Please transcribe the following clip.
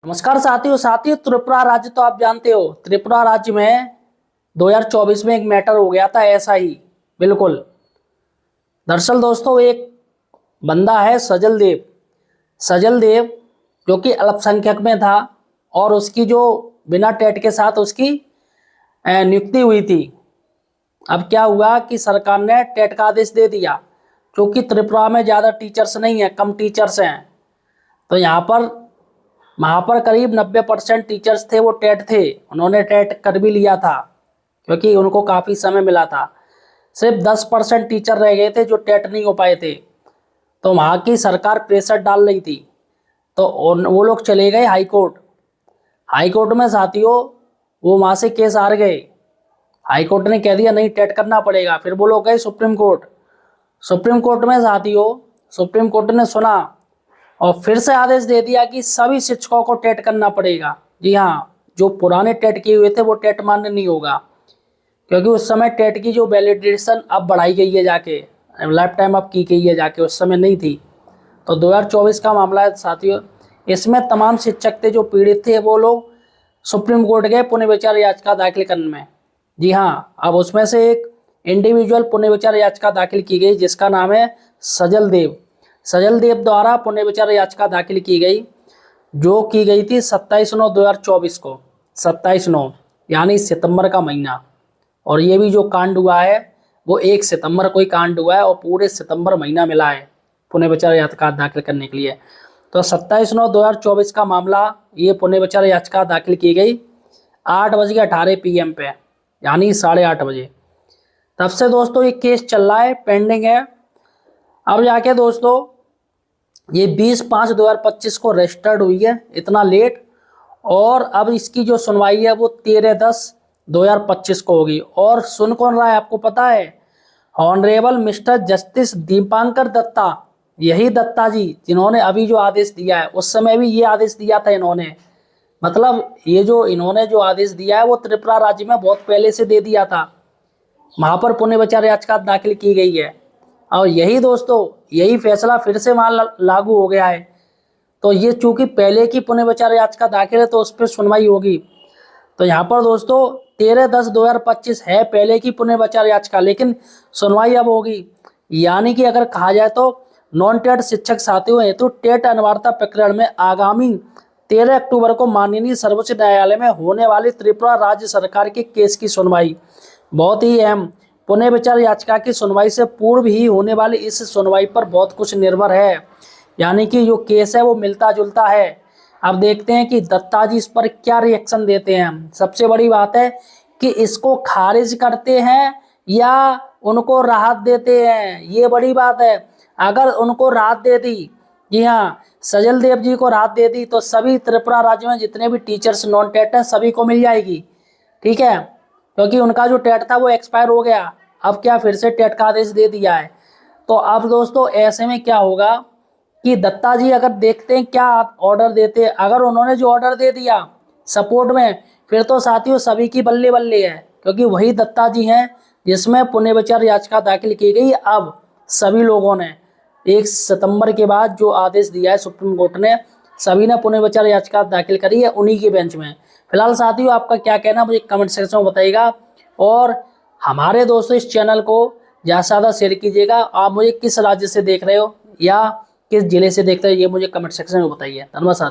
नमस्कार साथियों त्रिपुरा राज्य तो आप जानते हो। त्रिपुरा राज्य में 2024 में एक मैटर हो गया था ऐसा ही। बिल्कुल। दरअसल दोस्तों एक बंदा है सजल देव जो कि अल्पसंख्यक में था और उसकी जो बिना टेट के साथ उसकी नियुक्ति हुई थी। अब क्या हुआ कि सरकार ने टेट का आदेश दे दिया क्योंकि त्रिपुरा में ज़्यादा टीचर्स नहीं है, कम टीचर्स हैं। तो वहाँ पर करीब 90% टीचर्स थे वो टेट थे, उन्होंने टेट कर भी लिया था क्योंकि उनको काफ़ी समय मिला था। सिर्फ 10% टीचर रह गए थे जो टेट नहीं हो पाए थे। तो वहाँ की सरकार प्रेशर डाल रही थी तो वो लोग चले गए हाई कोर्ट में साथियों। वो वहाँ से केस हार गए। हाई कोर्ट ने कह दिया नहीं टेट करना पड़ेगा। फिर वो लोग गए सुप्रीम कोर्ट में साथियों। सुप्रीम कोर्ट ने सुना और फिर से आदेश दे दिया कि सभी शिक्षकों को टेट करना पड़ेगा। जी हाँ, जो पुराने टेट किए हुए थे वो टेट मान्य नहीं होगा क्योंकि उस समय टेट की जो वैलिडेशन अब बढ़ाई गई है, जाके लाइफ टाइम अब की गई है, जाके उस समय नहीं थी। तो 2024 का मामला है साथियों। इसमें तमाम शिक्षक थे जो पीड़ित थे, वो लोग सुप्रीम कोर्ट गए पुनर्विचार याचिका दाखिल करने में। जी हाँ, अब उसमें से एक इंडिविजुअल पुनर्विचार याचिका दाखिल की गई जिसका नाम है सजल देव द्वारा पुनर्विचार याचिका दाखिल की गई, जो की गई थी 27/9/2024 को। 27/9 यानी सितंबर का महीना। और ये भी जो कांड हुआ है वो 1 सितंबर को ही कांड हुआ है और पूरे सितंबर महीना मिला है पुनर्विचार याचिका दाखिल करने के लिए। तो 27/9/2024 का मामला, ये पुनर्विचार याचिका दाखिल की गई 8:18 PM पे, यानी 8:30 बजे। तब से दोस्तों ये केस चल रहा है, पेंडिंग है। अब जाके दोस्तों ये 20/5/2025 को रजिस्टर्ड हुई है, इतना लेट। और अब इसकी जो सुनवाई है वो 13/10/2025 को होगी। और सुन कौन रहा है आपको पता है? Honourable mister justice Deepankar Datta. यही दत्ता जी जिन्होंने अभी जो आदेश दिया है, उस समय भी ये आदेश दिया था इन्होंने। मतलब ये जो इन्होंने जो आदेश दिया है वो त्रिपुरा राज्य में बहुत पहले से दे दिया था। वहां पर पुनर्विचार याचिका दाखिल की गई है और यही दोस्तों यही फैसला फिर से वहां लागू हो गया है। तो ये चूंकि पहले की पुनर्विचार याचिका दाखिल है तो उस पर सुनवाई होगी। तो यहाँ पर दोस्तों 13/10/2025 है पहले की पुनर्विचार याचिका, लेकिन सुनवाई अब होगी। यानी कि अगर कहा जाए तो नॉन टेट शिक्षक साथियों हेतु टेट अनिवार्यता प्रकरण में आगामी 13 अक्टूबर को माननीय सर्वोच्च न्यायालय में होने वाली त्रिपुरा राज्य सरकार के केस की सुनवाई बहुत ही अहम। पुनर्विचार याचिका की सुनवाई से पूर्व ही होने वाली इस सुनवाई पर बहुत कुछ निर्भर है। यानी कि जो केस है वो मिलता जुलता है। अब देखते हैं कि दत्ता जी इस पर क्या रिएक्शन देते हैं। सबसे बड़ी बात है कि इसको खारिज करते हैं या उनको राहत देते हैं, ये बड़ी बात है। अगर उनको राहत दे दी, जी हाँ, सजल देव जी को राहत दे दी, तो सभी त्रिपुरा राज्य में जितने भी टीचर्स नॉन टेट हैं सभी को मिल जाएगी। ठीक है, क्योंकि उनका जो टेट था वो एक्सपायर हो गया। अब क्या फिर से टेट का आदेश दे दिया है। तो अब दोस्तों ऐसे में क्या होगा कि दत्ता जी अगर देखते हैं क्या ऑर्डर देते हैं। अगर उन्होंने जो ऑर्डर दे दिया सपोर्ट में, फिर तो साथियों सभी की बल्ले बल्ले है, क्योंकि वही दत्ता जी हैं जिसमें पुनर्विचार याचिका दाखिल की गई। अब सभी लोगों ने 1 सितंबर के बाद जो आदेश दिया है सुप्रीम कोर्ट ने, सभी ने पुनर्विचार याचिका दाखिल करी है उन्हीं के बेंच में। फिलहाल साथियों आपका क्या कहना मुझे कमेंट सेक्शन में बताइएगा। और हमारे दोस्तों इस चैनल को ज़्यादा से ज़्यादा शेयर कीजिएगा। आप मुझे किस राज्य से देख रहे हो या किस जिले से देख रहे हो ये मुझे कमेंट सेक्शन में बताइए। धन्यवाद साथियों।